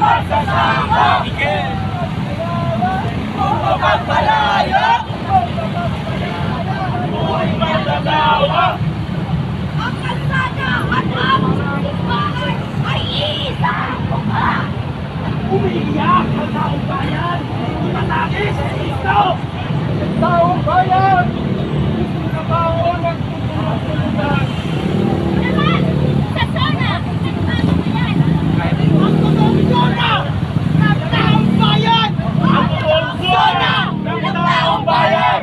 magsasama. Kung mapagmalaya, buhay magdagawa. Ang kalsada at ang simbahan ay isang mukha. Umiiyak ang taong bayan, matagis sa ito. Taong bayan, trabaho ng tutulungan. Naman, sa zona, nagpapagayan. Ang totoong zona ng taong bayan! Ang totoong zona ng taong bayan!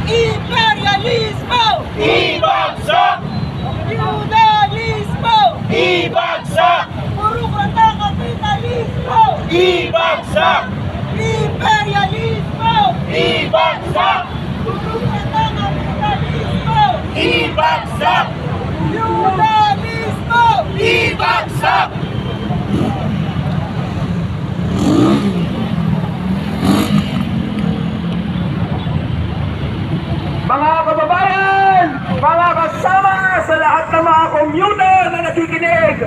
Imperialismo! Ibagsak! Feudalismo! Ibagsak! Puro kata kapitalismo! Ibagsak! Imperialismo! Ibagsak! Puro kata kapitalismo! Ibagsak! Feudalismo! Ibagsak! Mga kababayan, mga kasama sa lahat ng mga komuno na nakikinig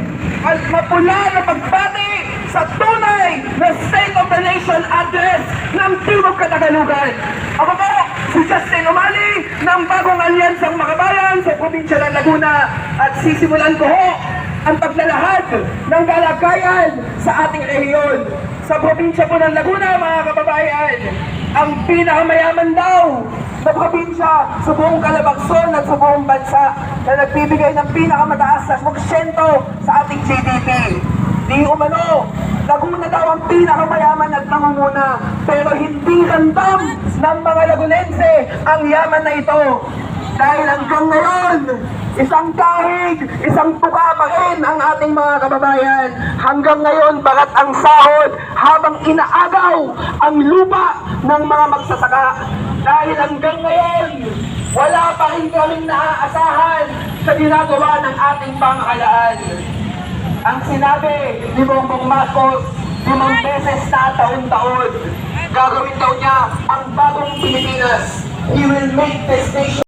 at mapula na pagbati sa tunay na State of the Nation address ng Timog Katagalugan. Ako po, si Justin Umali ng Bagong Alyansang Makabayan sa probinsya ng Laguna at sisimulan ko ho ang paglalahad ng kalagayan sa ating rehiyon. Sa probinsya po ng Laguna, mga kababayan, ang pinakamayaman daw na probinsya sa buong Calabarzon at sa buong bansa na nagbibigay ng pinakamataas na porsyento sa ating GDP. Di umano, Laguna daw ang pinakamayaman at nangunguna, pero hindi randam ng mga Lagunense ang yaman na ito. Dahil hanggang ngayon, isang kahig, isang tuka pa rin ang ating mga kababayan. Hanggang ngayon, bagat ang sahod habang inaagaw ang lupa ng mga magsasaka. Dahil hanggang ngayon, wala pa rin kaming naaasahan sa ginagawa ng ating pamahalaan. Ang sinabi ni Bongbong Marcos, 5 beses na taon-taon, gagawin daw niya ang bagong Pilipinas. He will make this nation